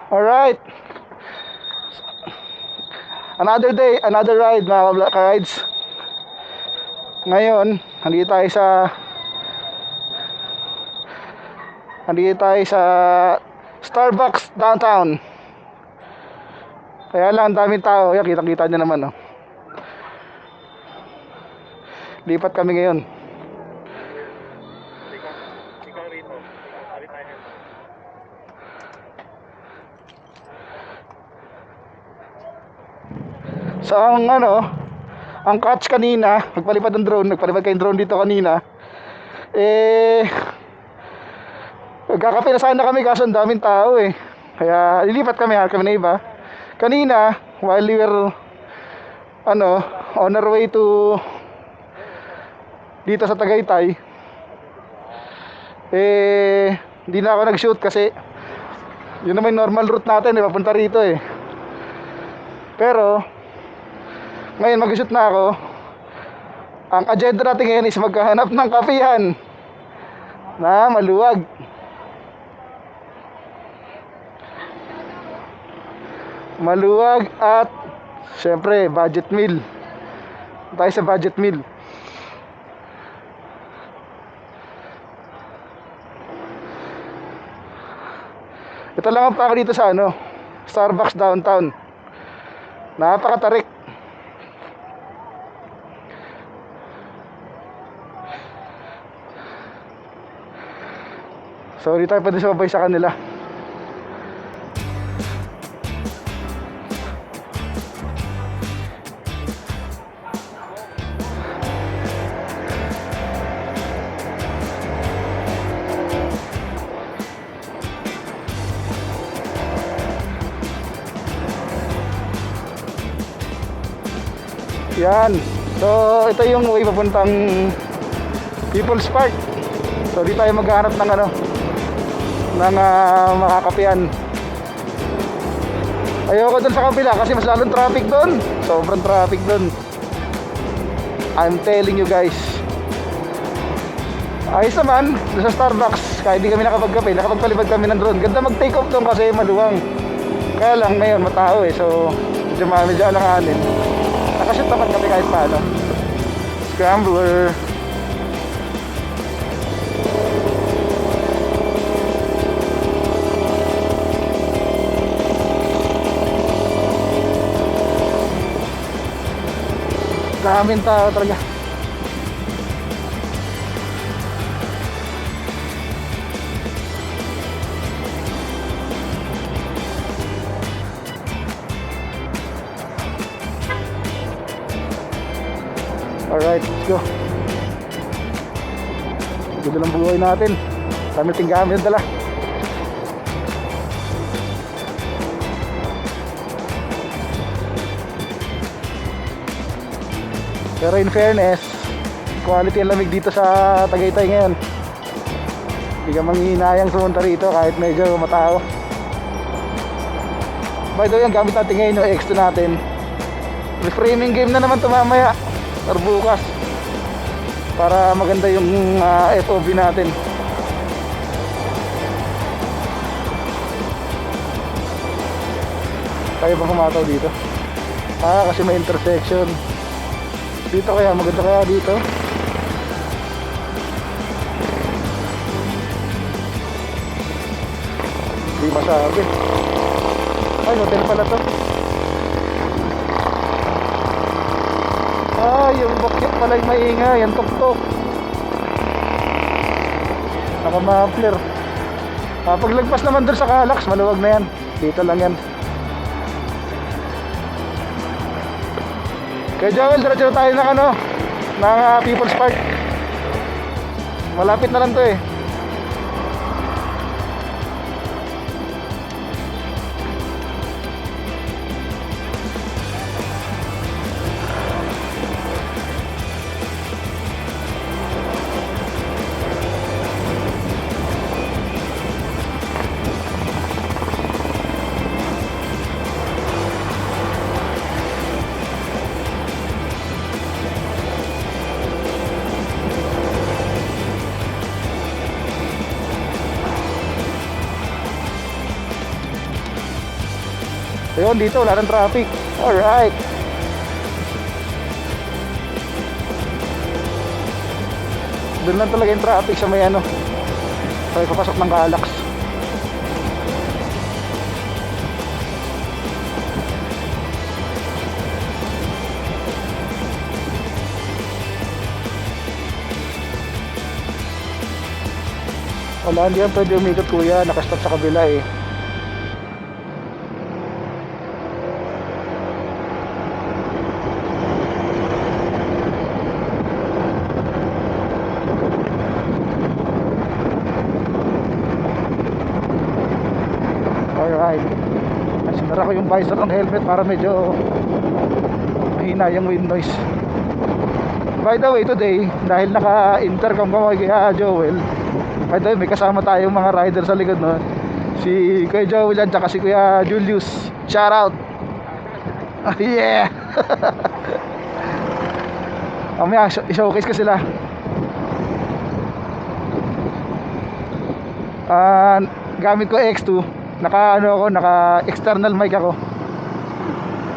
Alright. Another day, another ride mga ka-rides. Ngayon, nandito tayo sa Starbucks downtown. Kaya lang, daming tao. Yan, kitang-kita nyo naman, oh. Lipat kami ngayon. So ang catch kanina, nagpalipad kayong drone dito kanina. Magkakape na sana kami kaso ang daming tao eh. Kaya lilipat kami na iba. Kanina, while we were on our way to dito sa Tagaytay, hindi na ako nag-shoot kasi yun naman yung normal route natin, papunta rito eh. Pero ngayon mag-shoot na ako. Ang agenda natin ngayon is maghahanap ng kapihan na maluwag. Maluwag at syempre budget meal. Tayo sa budget meal. Ito lang ang pako dito sa Starbucks downtown. Napakatarik. So di tayo pwede sumabay sa kanila. Yan. So ito yung way papuntang People's Park. So di tayo maghahanap ng makakapian. Ayoko dun sa kabila kasi mas lalong traffic dun. Sobrang traffic dun, I'm telling you guys. Ayos naman sa Starbucks. Kahit di kami nakapagkape, nakapagpalipad kami ng drone. Ganda mag take off dun kasi maluwang. Kaya lang ngayon matao eh. So medyo alanganin. Nakashoot naman kami kahit paano. Scrambler. Daming tao talaga. Alright, let's go. Ganda ng buhay natin. Dami ting gamit dala. Pero in fairness, quality ang lamig dito sa Tagaytay ngayon. Hindi ka manghihinayang sumunta rito kahit medyo matao. By the way, ang gamit natin ngayon yung X2 natin. Reframing game na naman ito mamaya or bukas para maganda yung FOV natin. Tayo pa kumataw dito. Kasi may intersection dito, kaya maganda kaya dito. Hindi masabi. Ay, hotel pala to. Yung bakit pala yung maingay. Yung tok-tok. Naka-muffler. Paglagpas naman dun sa Calax, maluwag na yan. Dito lang yan. Kaya Joel, diretso tayo ng People's Park. Malapit na lang to eh. Ayun, dito wala ng traffic. Alright. Doon lang talaga yung traffic sa may ano, sa may papasok ng Galax. Wala, hindi yan pwede umikot kuya, nakastop sa kabila eh. Alright, sinara ko yung visor ng helmet para medyo mahina yung wind noise. By the way, today, dahil naka-intercom ko kay Joel, by the way, may kasama tayong mga rider sa likod, no? Si Kuya Joel yan, tsaka si Kuya Julius. Shout out. Yeah. Mamaya, i-showcase ko sila. Gamit ko X2. Naka external mic ako.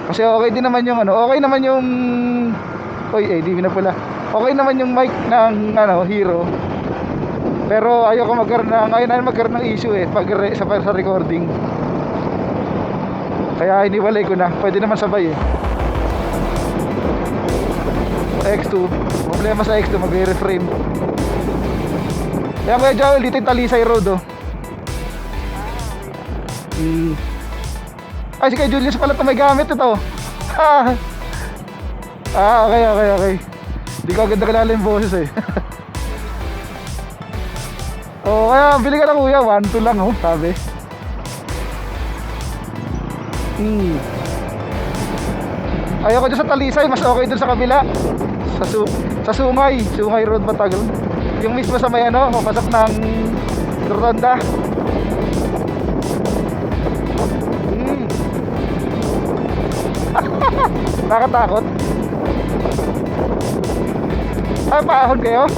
Kasi okay din naman yung okay naman yung ADV na pala. Okay naman yung mic ng Hero. Pero ayoko magkaroon ng issue sa recording. Kaya iniwalay ko na. Pwede naman sabay X2. Problema sa X2, magre-reframe. Kaya Kuya Joel, dito yung Talisay Road Ay, si Kuya Julius pala ito may gamit ito. Okay. Hindi ko agad nakilala yung boses kaya bili ka na kuya, 1-2 lang sabi. Ayoko dyan sa Talisay, mas okay dun sa kabila. Sa Sungay Road matagal. Yung mismo sa may papasok ng Rotonda. Nakatakot. Paahon kayo?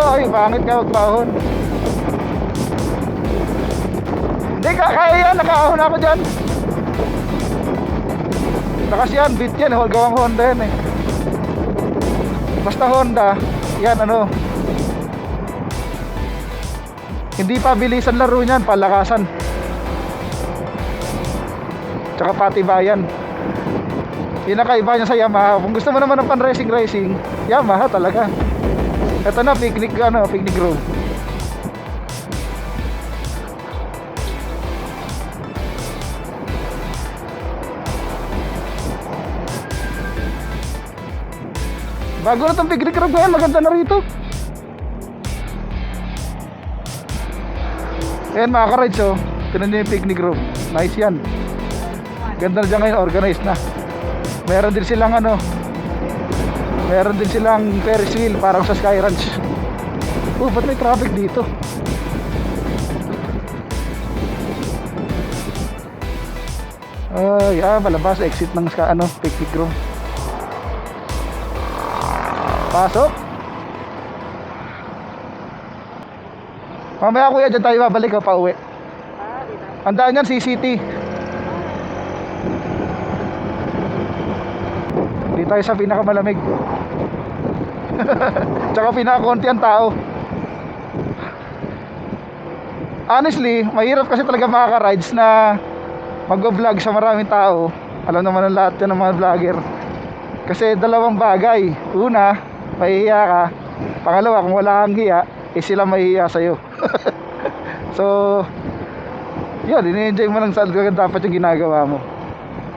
Ay, pangit ka magpaahon. Hindi, kaya yan, nakaahon ako dyan. Lakas yan, beat yan, gawang Honda yan basta Honda, yan hindi pa bilisan laro niyan, palakasan tsaka patibayan. Pinakaiba niya sa Yamaha. Kung gusto mo naman ng pan racing, Yamaha talaga. Ito na, picnic road. Bago na itong picnic road ngayon, maganda na rito. Ayan mga ka-rides tinan nyo yung picnic room. Nice yan. Ganda na dyan ngayon, organized na. Meron din silang Ferris wheel parang sa Sky Ranch. Ba't may traffic dito? Malabas, exit ng picnic room. Pasok. Mamaya kuya, dyan tayo babalik pauwi. Andaan yan, CCT. Di tayo sa pinakamalamig. Tsaka pinakakonti ang tao. Honestly, mahirap kasi talaga makaka-rides na mag-vlog sa maraming tao. Alam naman ng lahat yan ng mga vlogger. Kasi dalawang bagay. Una, mahihiya ka. Pangalawa, kung wala kang hiya, sila mahihiya sa'yo. So yun, ini-enjoy mo lang saan dapat yung ginagawa mo.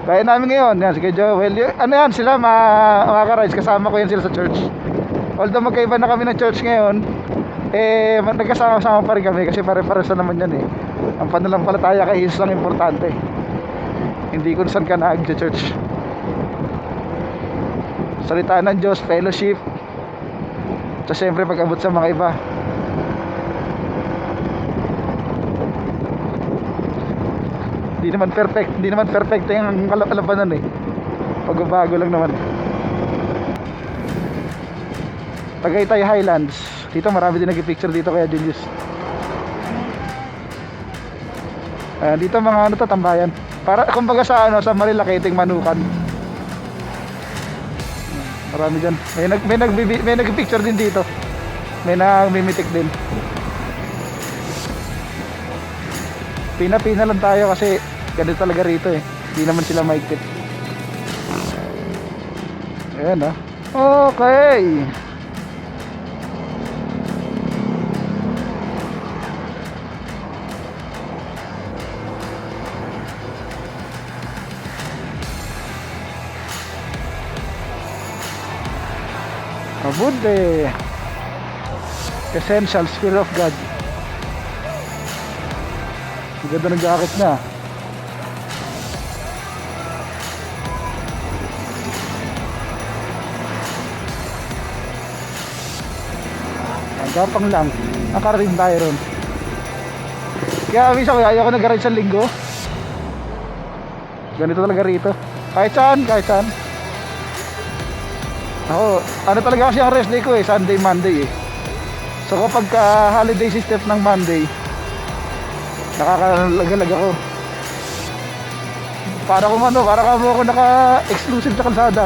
Kaya namin ngayon, yan, si Joel, yan, sila makaka-rides, kasama ko yan sila sa church. Although magkaiba na kami ng church ngayon, nagkasama-sama pa rin kami kasi pare-pareho naman yan Ang pananampalataya kay Jesus lang importante. Hindi kung saan ka nag-church. Salita ng Diyos, fellowship, at siyempre pag-abot sa mga iba. Hindi naman perfect yung kalabanan pagbabago lang naman. Tagaytay Highlands. Dito marami din nag-picture dito kaya Julius. Dito mga ano to, tambayan. Para kumbaga sa ano, sa Marilakiting Manukan. Marami diyan. May nagpicture din dito. May nagmimitik din. Pina-pina lang tayo kasi ganito talaga rito eh. Hindi naman sila maigpit. Ayan ah. Okay. Mabuti. Essentials, fear of God. Ang ganda ng jacket niya. Ang gapang lang. Nakarating tayo ron. Kaya minsan ayaw ko nag-ride sa linggo. Ganito talaga rito. Kahit saan, kahit saan. Ako, ano talaga kasi ang rest day ko eh, Sunday, Monday eh. So kapag holiday system ng Monday, nakakalaga-lag ako. Para kung ano, para kamo ako naka-exclusive sa kalsada.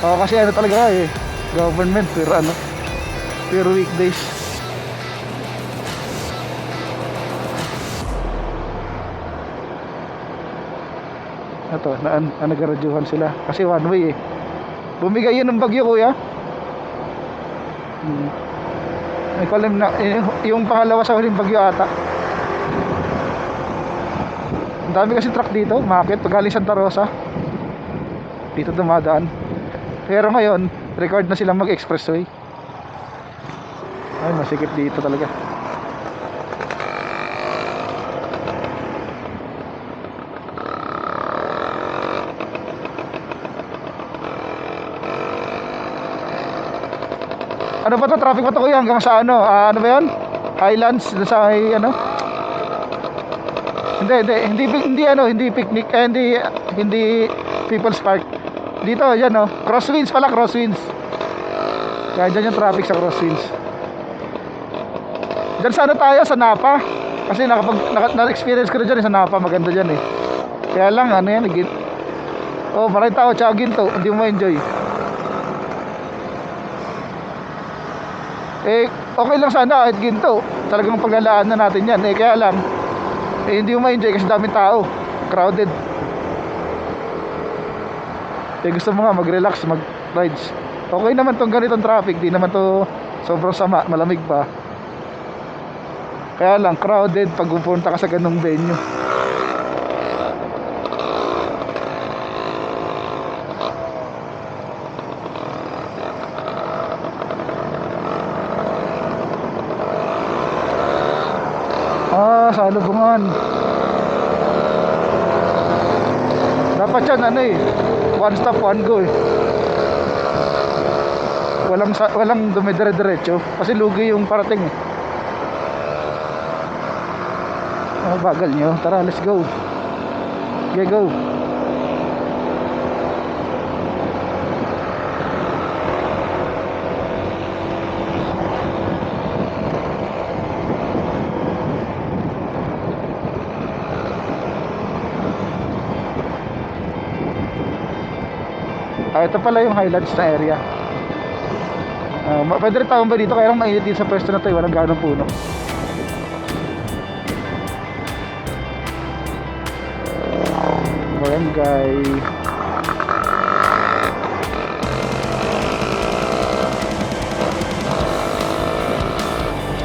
Oo, kasi ano talaga eh, government, pero ano, pero weekdays. Ito, nag-radyohan sila kasi one way eh. Bumigay yun ng bagyo kuya. Ikalim na yung pangalawa sa huling bagyo ata. Ang dami kasi truck dito, umakit galing Santa Rosa. Dito dumadaan. Pero ngayon, record na silang mag-expressway. Ay, masikip dito talaga. Ano ba to? Traffic ba to kuya? Hanggang sa ano? Ano ba yun? Highlands? Sa ano? Hindi picnic, hindi People's Park. Dito, yan oh. Crosswinds pala, Crosswinds. Kaya dyan yung traffic sa Crosswinds. Dyan sana tayo, sa Napa. Kasi na-experience ko na dyan sa Napa. Maganda dyan eh. Kaya lang, ano yan, oh, maraming tao, tsaka ginto. Hindi mo ma-enjoy. Eh, okay lang sana kahit ginto. Talagang paglalaan na natin yan. Eh, kaya lang, hindi mo ma-enjoy kasi daming tao. Crowded. Eh, gusto mo nga mag-relax, mag-rides. Okay naman tong ganitong traffic. Di naman to sobrang sama, malamig pa. Kaya lang, crowded pag pupunta ka sa ganung venue. Sa Lubungan. Dapat yan ano eh, one stop one go eh. Walang dumidire-diretso kasi lugi yung parating eh. Bagal nyo. Tara, let's go. Okay, go. Ito pala yung Highlands na area. Pwede rin tawag ba dito? Kaya lang mainit dito sa pwesto na to, walang ganong puno. Barangay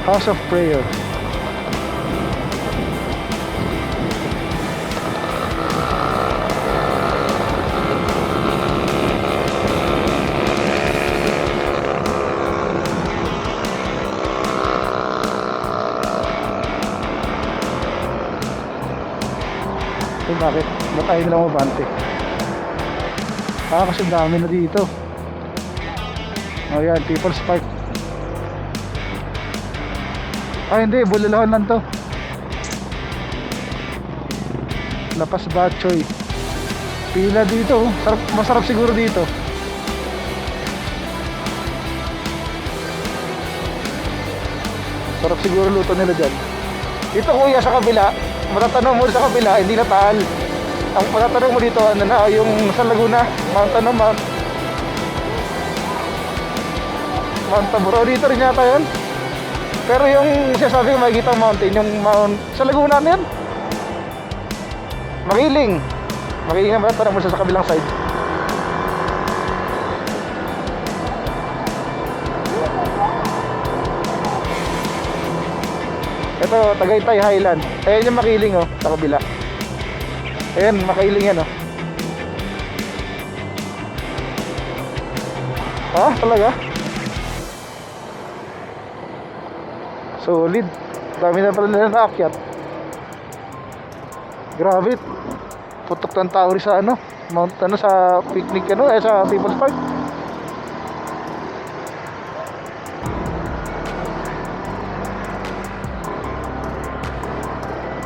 House of Prayer. Bakit? Ba't ayaw nila mabante? Kasi dami na dito. O yan, People's Park. Hindi, Bulalawan lang to. Lapas Batchoy. Pila dito. Masarap siguro dito. Sarap siguro luto nila dyan. Dito kuya sa kabila, matatanong mo sa kabila, hindi na Taal. Ang matatanong mo dito, ano na, yung sa Laguna, Mount ano, Mount Tabor. O, dito rin yata yun. Pero yung sinasabi ko makikita mountain, yung Mount, sa Laguna na yun. Magiling. Magiling na matatanong mo sa kabilang side. Ito, Tagaytay Highland. Ayan yung Makiling oh, sa kabila. Ayan, Makiling yan oh. Ah, talaga? Solid. Dami na pala nila naakyat. Grabe. Putok ng tao rin sa ano, Mount ano, sa picnic ano, sa People's Park.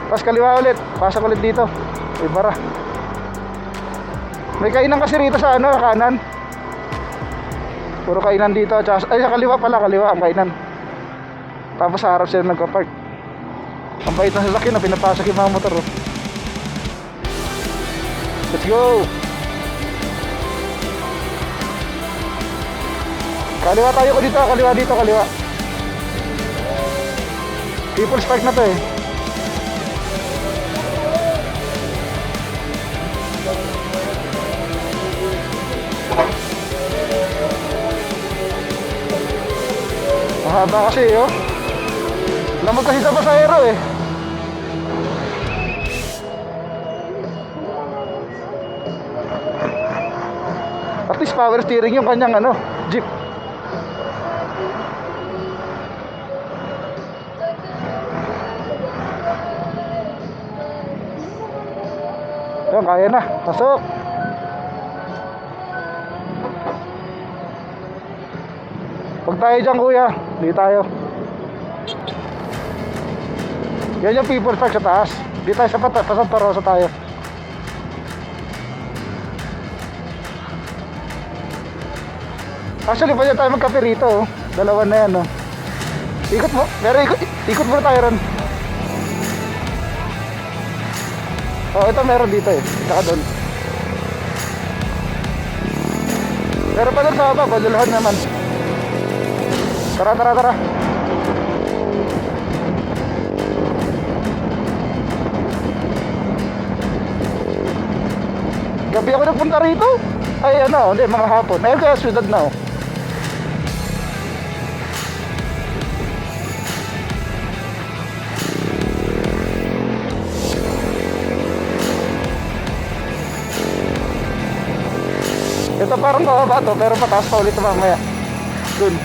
Pas kaliwa ulit, pasok ulit dito. Ibara. May kainan kasi rito sa ano, kanan. Puro kainan dito. Ay, sa kaliwa pala, kaliwa ang kainan. Tapos sa harap sila nagka-park. Ang bait ng sasakyan na pinapasok yung mga motor oh. Let's go. Kaliwa tayo ko dito, kaliwa dito, kaliwa. People's Park na to eh. Mahaba kasi oh. Lamag kasi sa pasahero eh. At least power steering yung kanyang ano, jeep. Ayun, kaya na. Pasok. Huwag tayo dyan kuya. Hindi tayo. Yan yung People's Park sa taas. Hindi tayo sa Santa Rosa tayo. Actually, pwede tayo magkape rito oh. Dalawa na yan oh. Ikot mo. Pero ikot muna tayo ron. Oh, ito meron dito eh. Saka doon. Pero pa doon sa baba, balulahan naman. Tara, tara, tara. Gabi ako nagpunta rito. Ay ano, hindi, mga hapon. Ayun kaya syudad na oh. Ito parang bababa to, pero pataas pa ulit mamaya. Dun.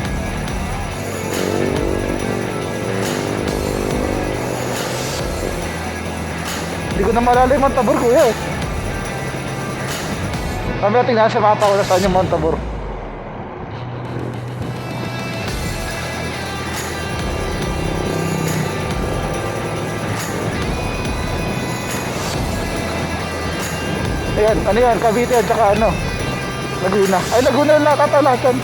Hindi ko na malala yung Mount Tabor kuya eh. Mamaya tingnan sa mapa ko na saan yung Mount Tabor. Ayan, ano yan, Cavite at saka ano, Laguna. Ay, Laguna lang lahat yan.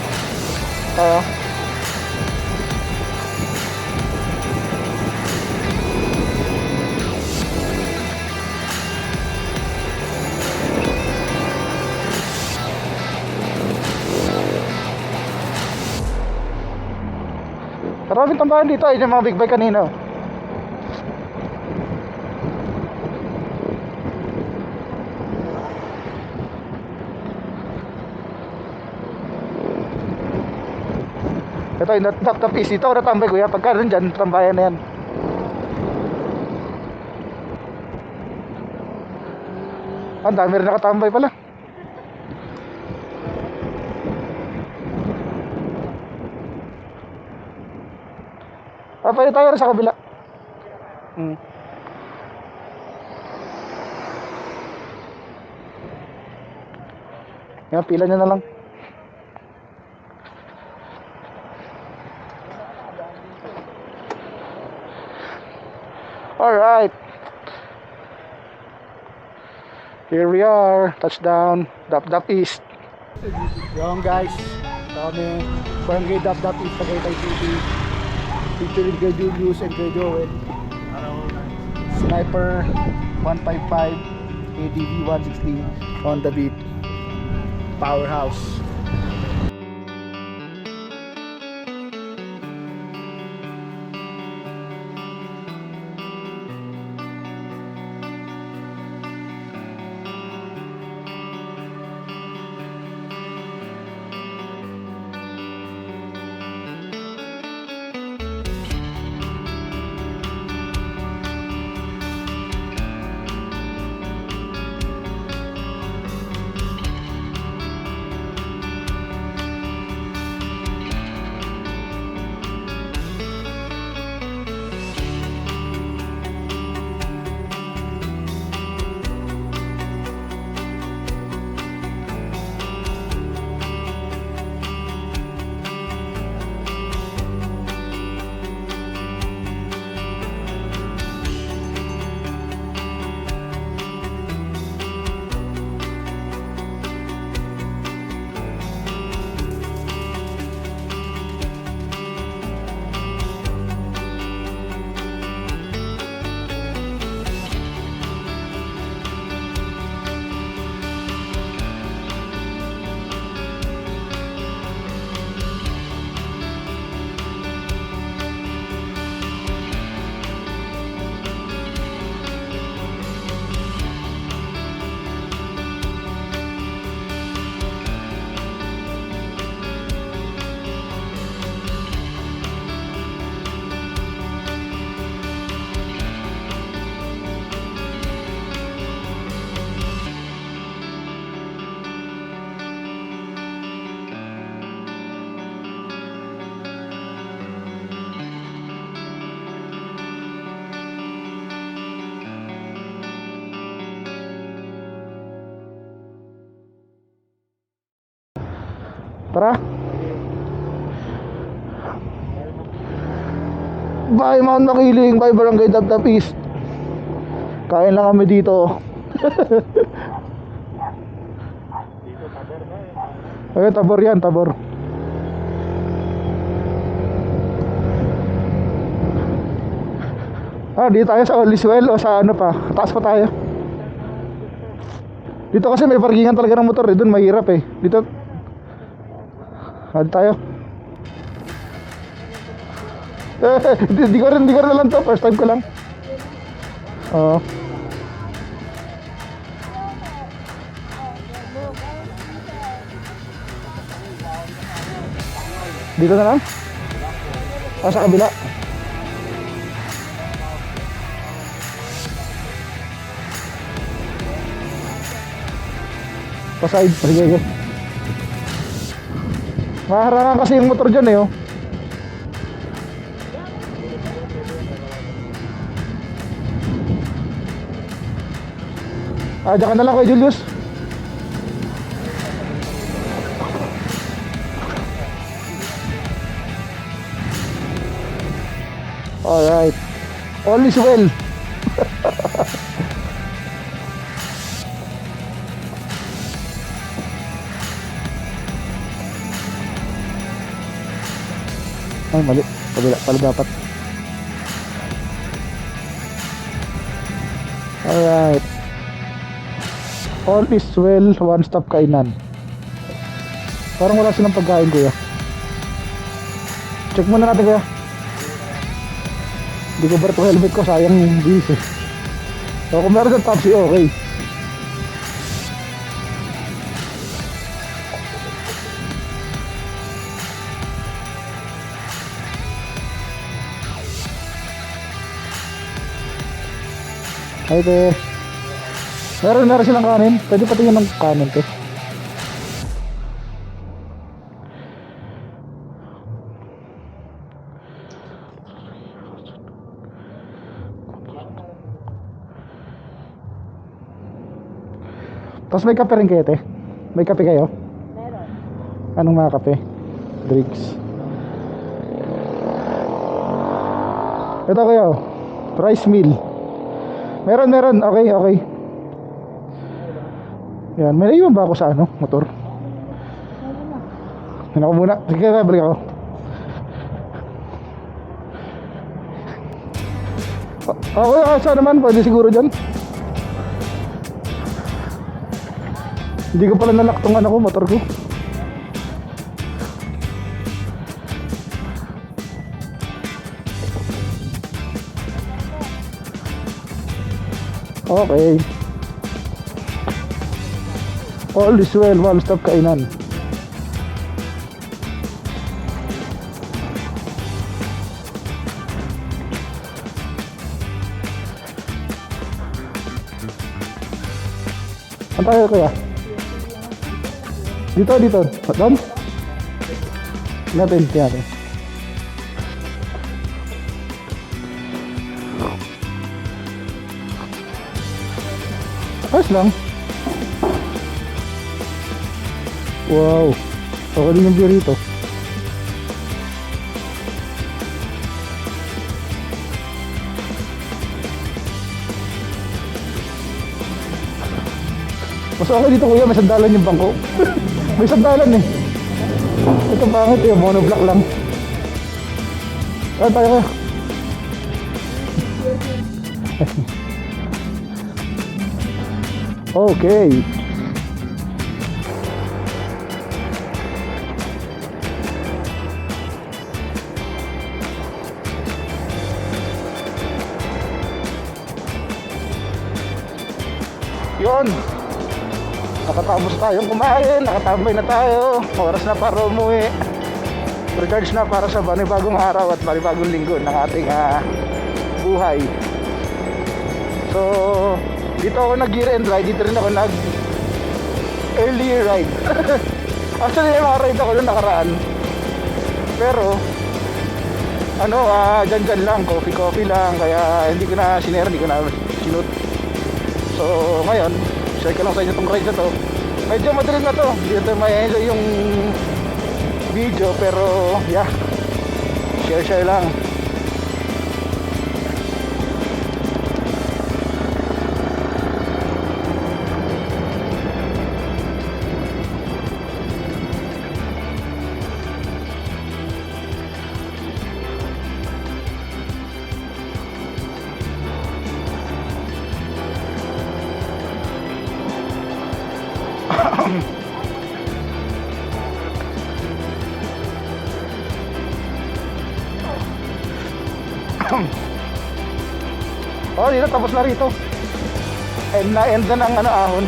Maraming tambahan dito. Ayun yung mga big bike kanina. Ito yung natapis dito. Natambay kuya. Pagka rin dyan, tambayan na yan. Ang dami rin nakatambay pala. Pwede tayo rin sa kabila. Yan, pila nyo na lang. Alright. Here we are. Touchdown. Dap East. Yung guys. Kami. Barangay Dap East. Tagaytay City. Featuring kay Julius and kay Joel. Sniper 155 ADV 160 on the beat. Powerhouse. Tara. Bye Mount Makiling, bye Barangay Dapdap East. Kain lang kami dito. Ayun, Tabor yan, Tabor. Dito tayo sa Oliswell o sa ano pa, taas pa tayo. Dito kasi may parkingan talaga ng motor eh, doon mahirap eh. Dito tayo. Di ko rin alam to, first time ko lang. Oo. Dito na lang? Sa kabila. Pa-side, sige. Maharangan kasi yung motor dyan eh, oh. Diyan ka na lang kay Julius. Alright. All is well. Ay, mali. Kabila pala dapat. Alright. All is well, one stop kainan. Parang wala silang pagkain, kuya. Check muna natin, kuya. Hindi ko ba ito helmet ko, sayang yung bis eh. So kung meron dyan taxi, okay. Ay, te. Meron silang kanin. Pwede patingin ng kanin, te. Tapos may kape rin kayo, te? May kape kayo? Meron. Anong mga kape? Drinks. Ito kayo. Rice meal. Meron. Okay. Yan. May naiwan ba ako sa ano? Motor? Yan ako muna. Sige, balik ako. Kuya, kahit saan naman, pwede siguro dyan. Hindi ko pala nalock tong ano ko, motor ko. Okay. All is well, one stop kainan. Saan tayo kaya? Dito. Doon? Natin, natin. Ayos lang. Wow. Okay din yung view rito. Mas okay dito kuya, may sandalan yung bangko. May sandalan eh. Ito pangit eh, monoblock lang. Tayo kaya. Okay. Yun. Nakatapos tayong kumain, nakatambay na tayo. Oras na para umuwi. Recharge na para sa panibagong araw at panibagong linggo ng ating buhay. So, dito ako nag-year end ride, dito rin ako nag-early ride. Actually, naka-ride ako nung nakaraan. Pero, dyan lang, coffee lang. Kaya hindi ko na sinare, hindi ko na sinut. So, ngayon, share ko lang sa inyo itong ride na to. Medyo madilim na to, dito may enjoy yung video. Pero, yeah, share lang. Oh, dito tapos na rito. And na-end na ng ahon.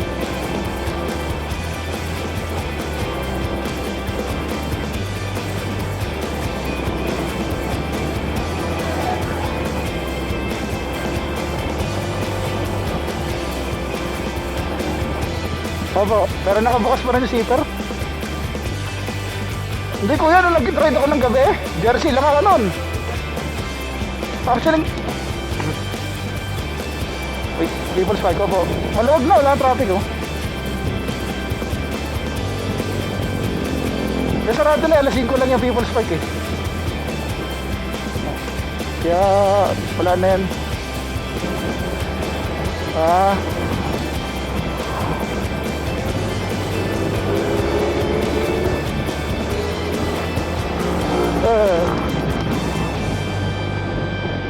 Opo, pero nakabukas pa rin yung zipper. Hindi kuya, nung nag-ride ako ng gabi, jersey lang ako nun. Actually, wait, People's Park ko po. Maluwag na, wala traffic oh. Kaya sarado na, alas 5 lang yung People's Park eh. Kaya, wala na yan.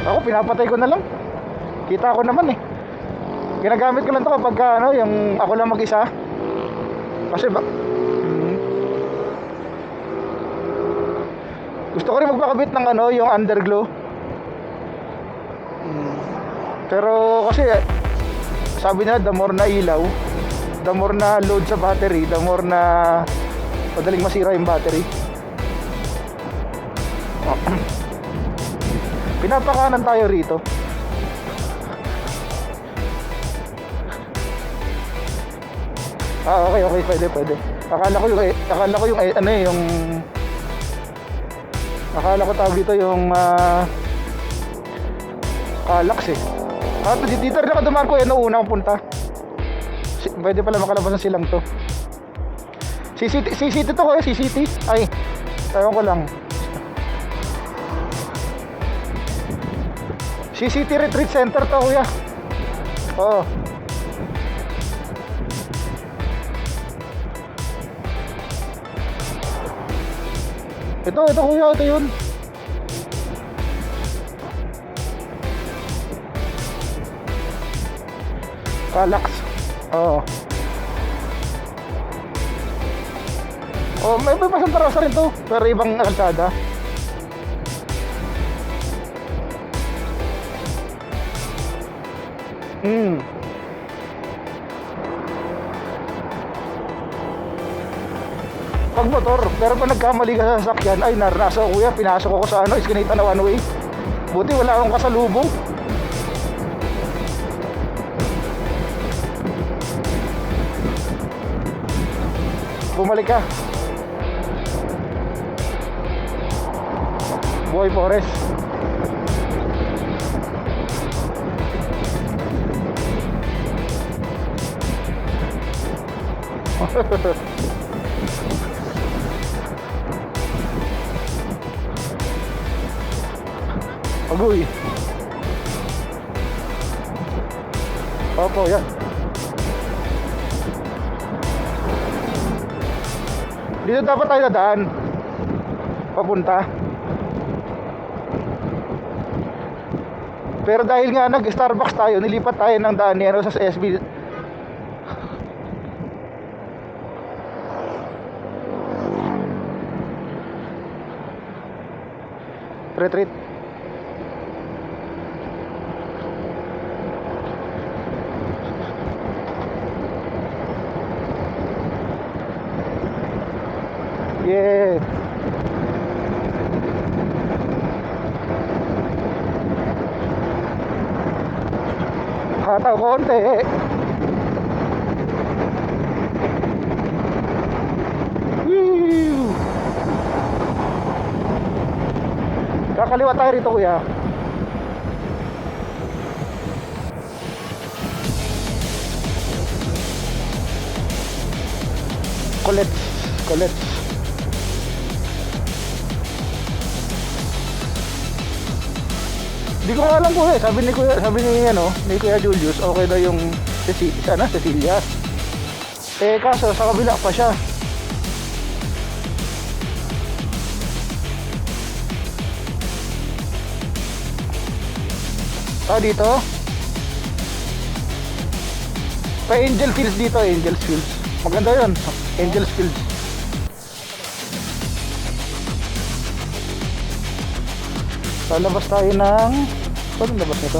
Ako pinapatay ko na lang. Kita ko naman eh. Ginagamit ko lang to kapag yung ako lang mag-isa. Kasi gusto ko rin magpakabit ng yung underglow. Pero kasi sabi nila the more na ilaw, the more na load sa battery, the more na madaling masira yung battery. Pinapakanan tayo rito. Okay, pwede. Akala ko tawag dito yung Lux eh. Dito rin ako dumaan ko, yan ang unang punta. Pwede pala makalabas ng silang to. CCT to kuya, CCT. Ay, ewan ko lang. CCT Retreat Center to kuya. Oo. Ito kuya, ito yun. Relax. Oo. Oh, may Santa Rosa rin to, pero ibang kalsada. Pag motor, pero pag nagkamali ka sa sasakyan, ay naranasan ko kuya, pinasok ako sa iskinita na one way. Buti wala akong kasalubong. Bumalik ka. Buhay Forest. Agoy. Opo, yan. Dito dapat tayo dadaan. Papunta. Pero dahil nga nag-Starbucks tayo, nilipat tayo ng daan ni sa SB. Retreat. Yeah. Hataw konti. Woo! Kakaliwa tayo rito kuya. Colette. Hindi ko alam ko sabi ni Kuya Julius, okay na yung Cecilia. Eh kaso sa kabila pa siya. Dito. Pa Angel Fields dito, Angel Fields. Maganda 'yon, Angel Fields. Lalabas tayo ng... Saan labas nito?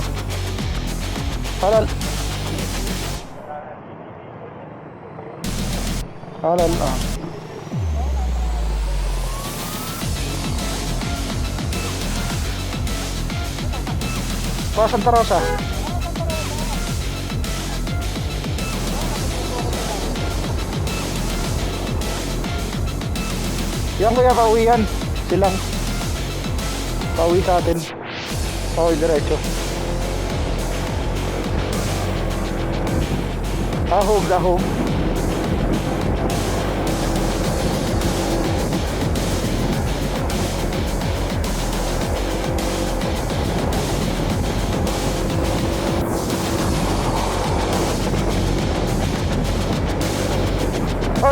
Halal. Pa Santa Rosa. Yan kuya, pauwi yan. Silang pauwi sa atin. Pauwi diretso. Dahog.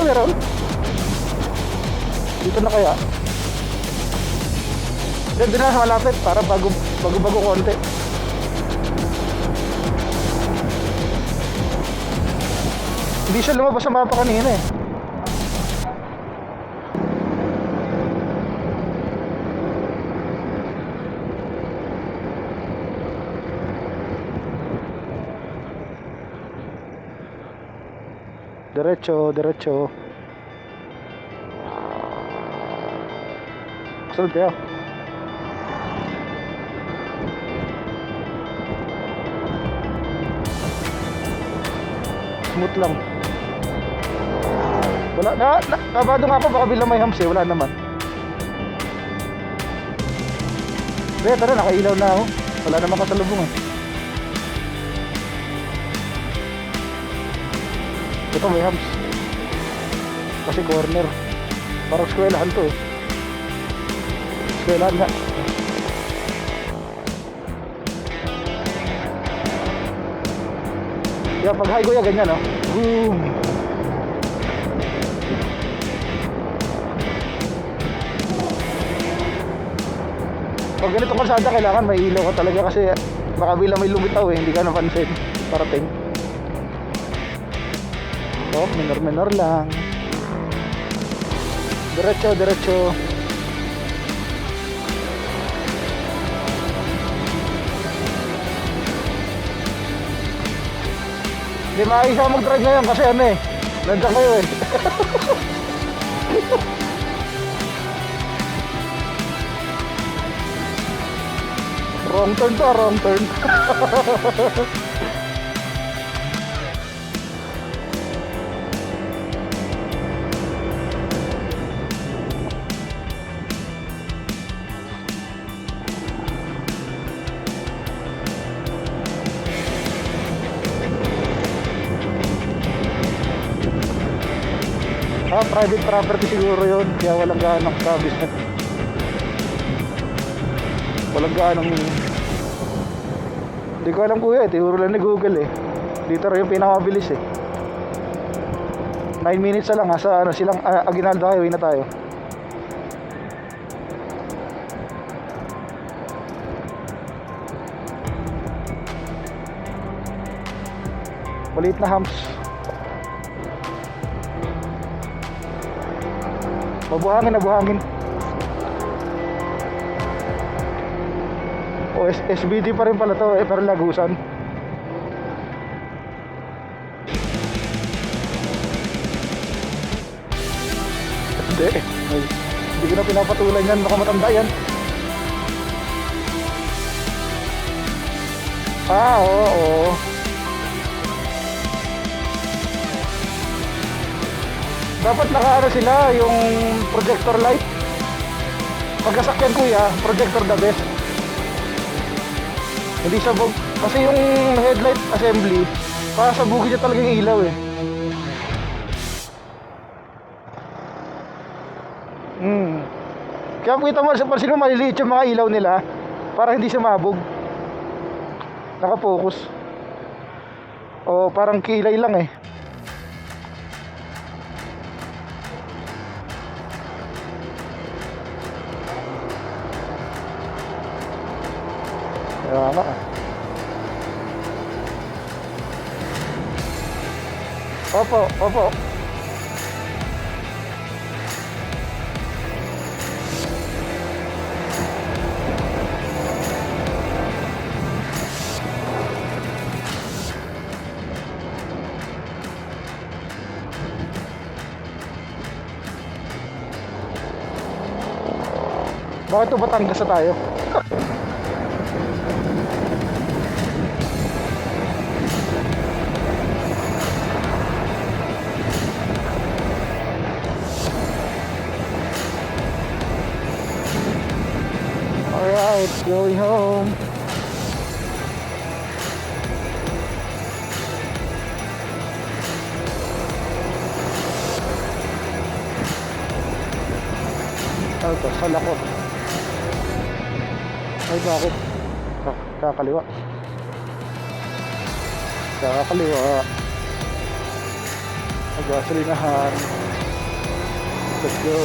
Meron. Dito na kaya? Doon na malapit para bago konti. Hindi siya lumabas sa mapa kanina eh. Diretso. Sunod kayo. Smooth lang. Wala kabado nga ako baka bilang may hams wala naman. Tara, nakailaw na ako. Wala naman kasalubong eh. Ito may hams. Kasi corner. Parang eskwelahan to eh. Eskwelahan nga. Kaya pag high kuya ganyan no. Boom. Pag ganito kalsada kailangan may ilaw ka talaga kasi baka bilang may lumitaw eh, hindi ka napansin. Parating. Oh, minor lang. Diretso, diretso. Hindi maayos ako mag-drive ngayon kasi ano eh. Nandiyan kayo eh. Wrong turn to, wrong turn. Private property siguro yun. Kaya walang gaanong sa business. Walang gaanong. Hindi ko alam kuya eh. Tinuro lang ni Google eh. Dito rin yung pinakamabilis eh. 9 minutes na lang ha. Sa ano, silang Aguinaldo Highway na tayo. Maliit na humps. Mabuhangin na buhangin. O SBD pa rin pala to eh, pero lagusan. Hindi ko na pinapatulan yan, baka matanda yan. Oo. Dapat nakaano sila, yung projector light. Pagkasakyan kuya, projector the best. Hindi sabog. Kasi yung headlight assembly, para sabugin niya talaga yung ilaw eh. Kaya kita mo, pansin mo maliliit yung mga ilaw nila para hindi sumabog. Nakapokus. O parang kilay lang eh. Kaya nga. Opo. Bakit ito Batangas na tayo? Alright, going home. Ano to? Salakot. Ay bakit? Kakaliwa. Magasolinahan. Let's go.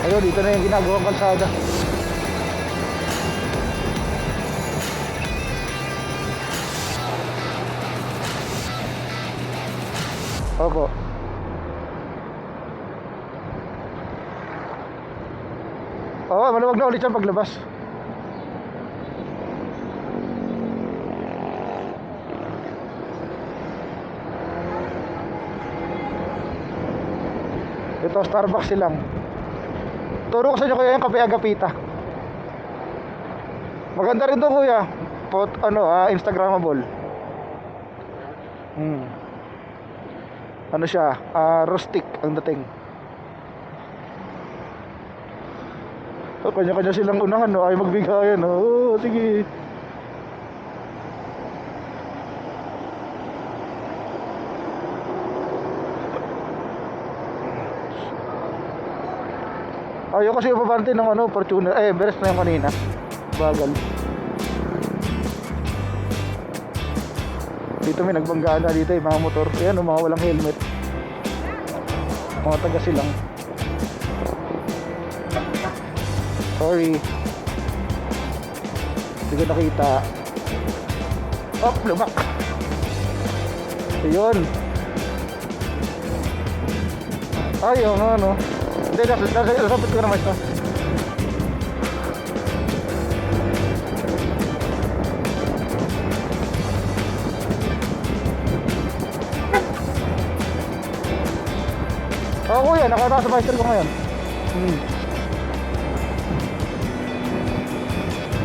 Ayun, dito na yung ginagawang kalsada. Opo. Oo, maluwag na ulit siyang paglabas. Ito, Starbucks silang. Turo ko sa inyo kuya yung kape Agapita. Maganda rin to kuya. Instagramable. Ano siya? Rustic ang dating. Kanya-kanya silang unahan, no? Ay magbigayan, no? Sige. Ayaw kasi babante ng Fortuner. Everest na yung kanina. Bagal. Dito may nagbanggaan na dito yung mga motor. Ayan, mga walang helmet. Mga taga silang. Sorry. Hindi ko nakita. Oh, lumak. Ayun. Ayaw nga, no? Hindi, nasapit ko naman siya. Oo, kuya, nakataas sa bicycle ko ngayon.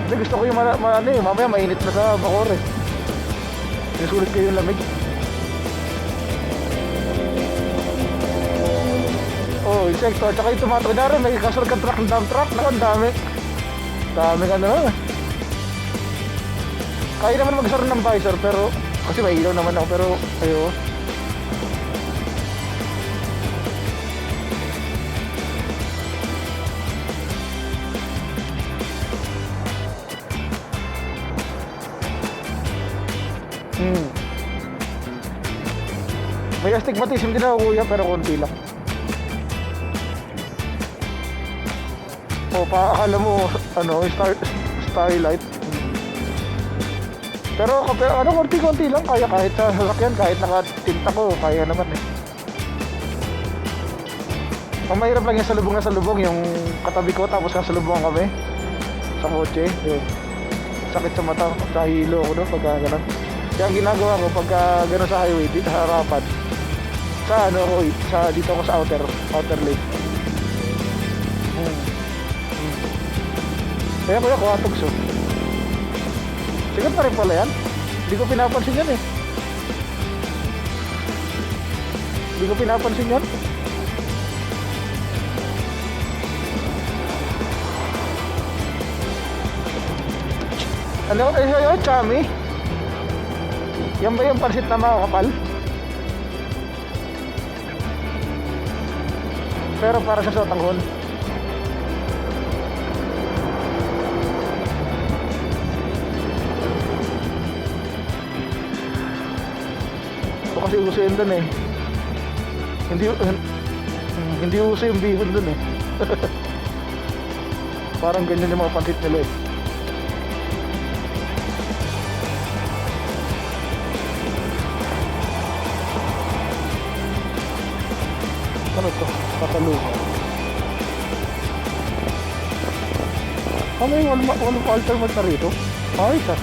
Hindi, gusto ko yung mamaya mainit na sa Bacoor eh. Sulit kayo yung lamig. Oh, insekto. At saka yung tumatawid na rin. May kasunod kang truck ng dump truck. Naku, ang dami. Dami ka na. Kaya naman magsaro ng visor. Pero, kasi may ilaw naman ako. Pero, ayo. May astigmatism din ako, kuya. Pero konti lang. O, akala mo, starlight. Pero, konti-konti lang. Kaya kahit sa sasakyan, kahit nakatinta ko, kaya naman eh. Ang mahirap lang yung salubong, yung katabi ko, tapos kasalubong kami. Sa kotse, yun. Sakit sa mata, sa hilo ko, no, pagka ganun. Kaya ang ginagawa ko, pagka gano'n sa highway, dito sa harapan, dito ako sa outer lane. Kaya kuya, kuwatogs oh. Sigat pa rin pala yan. Hindi ko pinapansin yan eh. Hindi ko pinapansin yan. Ano? Yun, chami. Yan ba yung pansit na makakapal? Pero para sa sotanghon. Kasi uso yun dun eh. Hindi uso yung bihon dun eh. Parang ganyan yung mga pansit nila eh. Ano to? Patalungan. May walang alternate na rito. Ayos ah.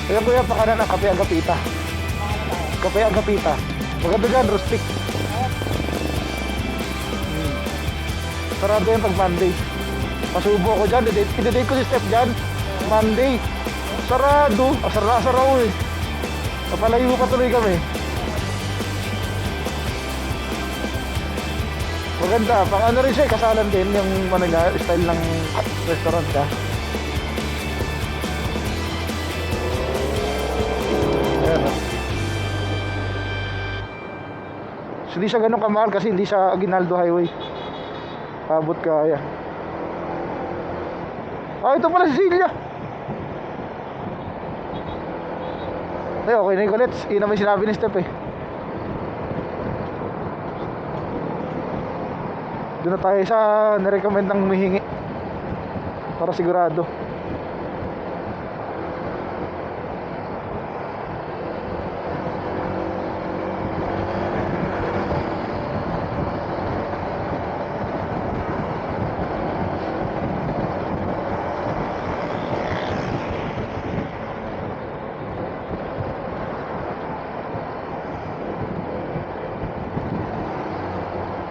Kaya kuya, pakanan ang kape agapita. Kape agapita. Maganda dyan, rustic. Sarado yan pag Monday. Pasubo ko dyan, i-date ko si Steph dyan. Monday. Sarado. Saraw eh. Papalayo pa tuloy kami. Maganda. Pang ano rin siya, kasalan din yung style ng restaurant ka. Hindi siya ganun kamahal kasi hindi siya Aguinaldo Highway. Abot kaya. Ito pala si Celia. Okay na yung kulit. Yun naman sinabi ni Steph eh. Doon na tayo sa nirecommend ng humihingi para sigurado.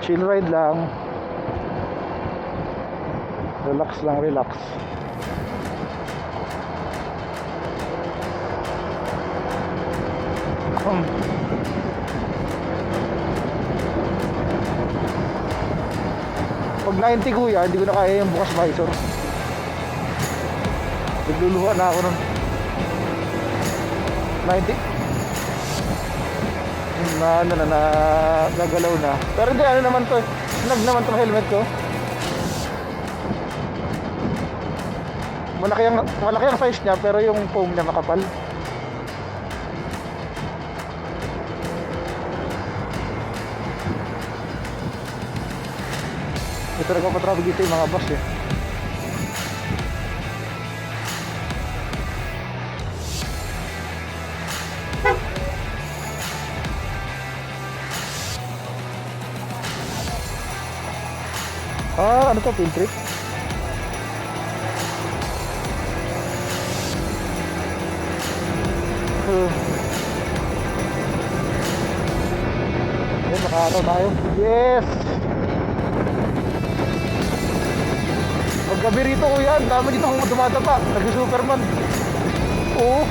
Chill ride lang. Relax lang, relax. Pag 90 kuya, hindi ko na kaya yung bukas visor. Nagluluha na ako nun 90 nagalaw na. Pero hindi, ano naman to, snag naman tong helmet ko. Malaki ang size niya, pero yung foam niya makapal. Ito nagpapatraffic dito yung mga bus eh. Ano to, field trip? Ayan, nakakataw tayo. Yes! Paggabi rito kuya, ang dami dito kung dumadapa. Nag-Superman. Oo.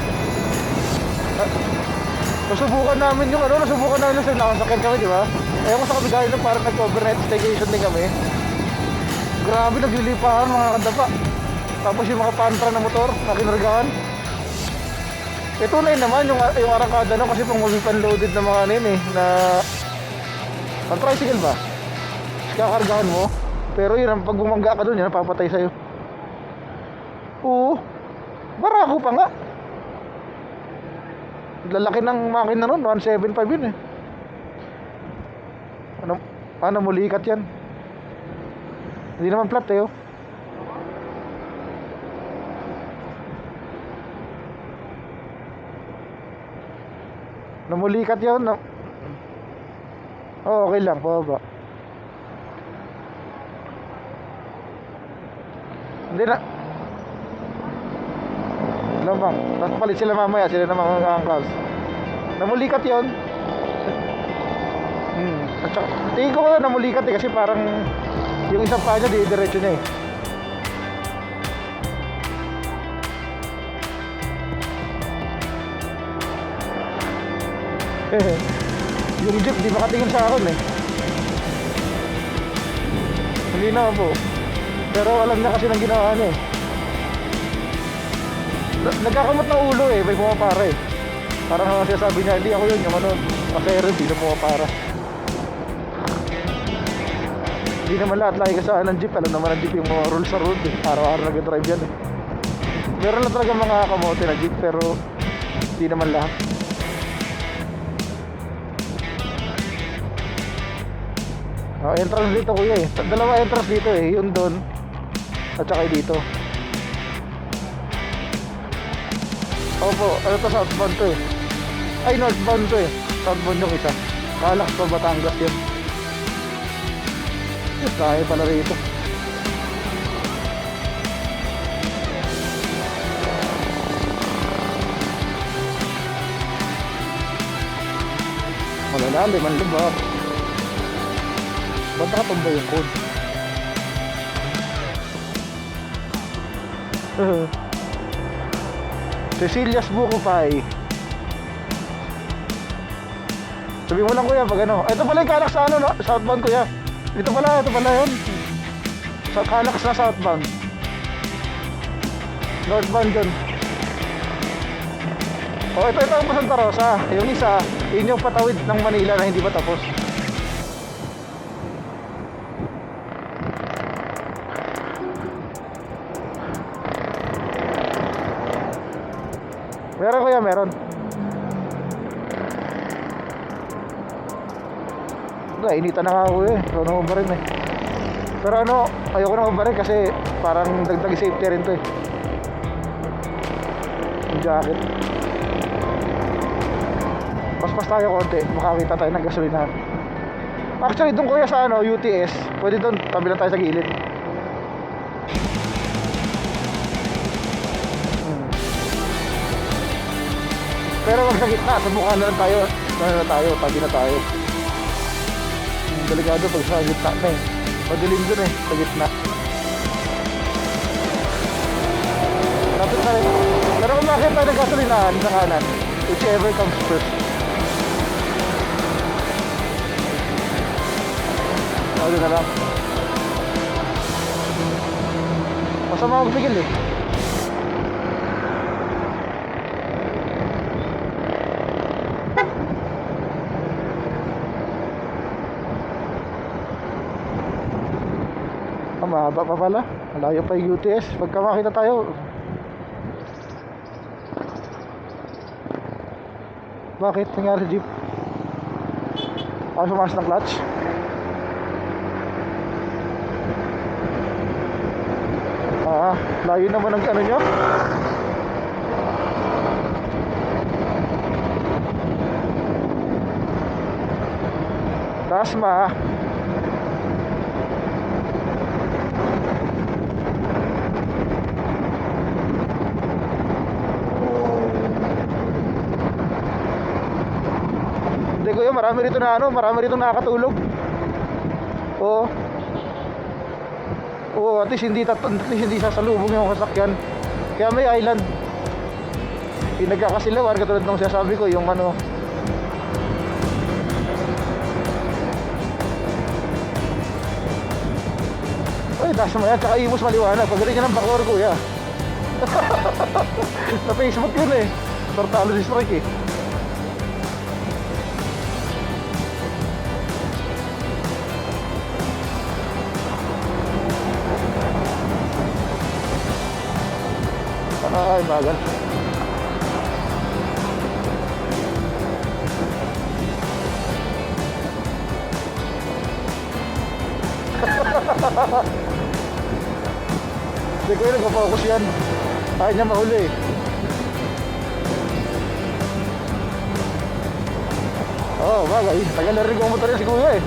Nasubukan namin yung nasubukan namin yung nakasakyan kami, di ba? Ayaw ko sa kabigayan lang, parang nag-overnight staycation din kami. Grabe, naglilipahan mga kadapa. Tapos yung mga pantra na motor, nakinargahan. Tunay naman yung arangkada no, kasi pang mag-loaded na mga eh, na ang tricycle ba? Kakargahan mo. Pero yun, pag bumangga ka dun, yun, napapatay sa'yo. Oo. Barako pa nga. Lalaki ng makina nun, 175 yun eh. Mulikat yan. Hindi naman flat eh, oh. Namulikat yun. Okay lang, pababa. Hindi na. Lamang. Tapos palit sila mamaya, sila na mga angkals. Namulikat yun. At saka, tingin ko namulikat eh, kasi parang yung isang paa niya, diretso niya eh. Yung jeep di makatingin sa akin eh. Hindi na po. Pero alam niya kasi ng ginawa niya eh. Nagkakamot ng ulo eh, may pumapara eh. Parang siya sabi niya, hindi ako yun, yung pasero, hindi na pumapara. Hindi naman lahat lagi kasaan ng jeep. Alam naman ng jeep yung mga rules sa road eh. Araw-araw nag-drive yan eh. Meron na talaga mga kamote na jeep, pero hindi naman lahat. Entrance dito kuya eh. Dalawa entrance dito eh. Yun doon at saka dito. Opo, ano to, southbound to eh. Ay, northbound to eh. Southbound yung isa. Kalak pa Batangas yun. Tayo pala rito. Malalalim ang lugar. Ba't nakatumba yung code? Cecilia's Buko Pie. Sabi mo lang kuya pag ano. Ito pala yung Calax sa no? Southbound kuya. Ito pala yun. Sa Calax na southbound. Northbound dun. Ito ang Santa Rosa. Yung isa, yun yung patawid ng Manila na hindi pa tapos. Meron kuya, meron. Initan na nga ako eh. So naman ba rin eh. Pero ayoko naman ba rin kasi parang dagdag safety rin to eh. Yung jacket. Paspas tayo konti, makakita tayo ng gasolinahan. Actually doon kuya sa UTS, pwede doon, tabi lang tayo sa gilid. Pero wag sa gitna, sa mukha na lang tayo. Tabi na tayo. Delikado pag sa gitna na eh. Madilim dun eh, sa gitna. Lapit na rin. Pero kung makita tayo ng gasolinahan sa kanan, whichever comes first. Ano na lang. Masama magpigil eh. Mahaba pa pala. Malayo pa yung UTS. Pagka makita tayo. Bakit? Nangyari sa jeep? Sumas ng clutch? Layo naman ang ano nyo. Tasma. Hindi kuya, marami rito na ano, marami rito nakakatulog. Oo. Oo, at least hindi sasalubong yung sasakyan. Kaya may island. Yung nagkakasilawan, katulad ng sinasabi ko, yung ano. Ay, taas mo yan, tsaka imos maliwanag. Pag rin ka ng bakor kuya. Sa Facebook yun eh. Tortalo si Strike eh. Ay, bagal. Hindi ko yun, nagpa-focus yan. Ayaw niya mahuli eh. Oo, bagay. Tagal na rin kong motor yan si kuya eh.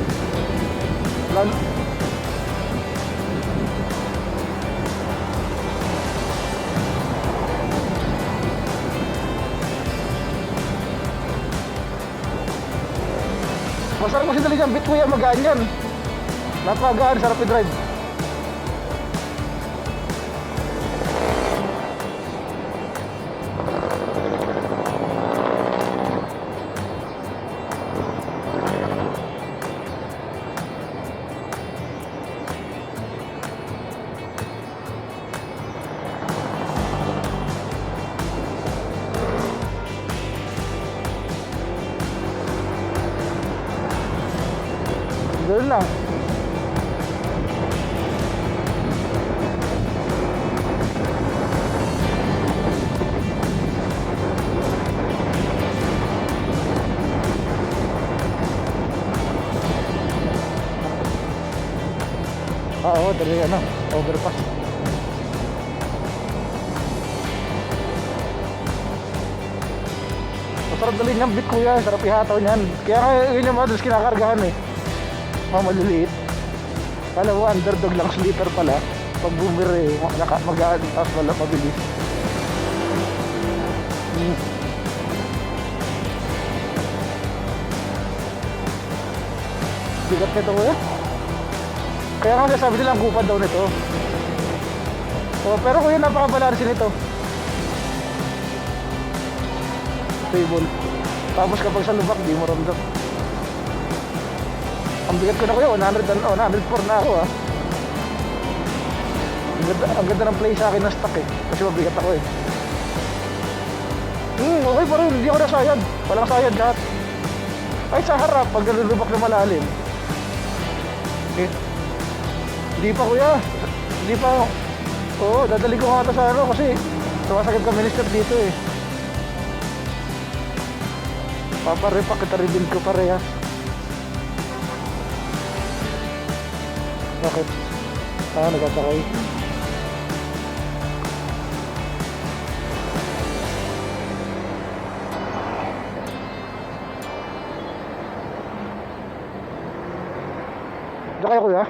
Masarap kasi dali dyan, bit kuya, magaan yan. Napagaan, sarap i-drive. Ganun lang. Oo, dali ano, overpass. Masarap dali niyang bit kuya, sarap ihataw niyan. Kaya nga yun yung madalas kinakargahan eh. Mga maliliit. Kala mo underdog lang, sleeper pala. Pag boomer eh, magaan, tapos wala mabilis. Bigat nito kuya. Kaya nga sabi nila ang kupad daw nito. Pero kuya, napaka-balansin nito. Stable. Tapos kapag sa lubak, di mo ramdam. Ang bigat ko na kuya, 104 na ako ah. Ang ganda ng play sa akin na stock eh. Kasi mabigat ako eh. Okay pa rin, hindi ako nasayad. Walang sayad lahat. Ay sa harap, pag nalulubak na malalim. Eh, hindi pa kuya. Hindi pa. Oo, dadali ko nga ito sa ano kasi sumasakit kami ni step dito eh. Paparepak kita rebuild ko parehas. Bakit? Nagkasakay. Diyan kayo kuya?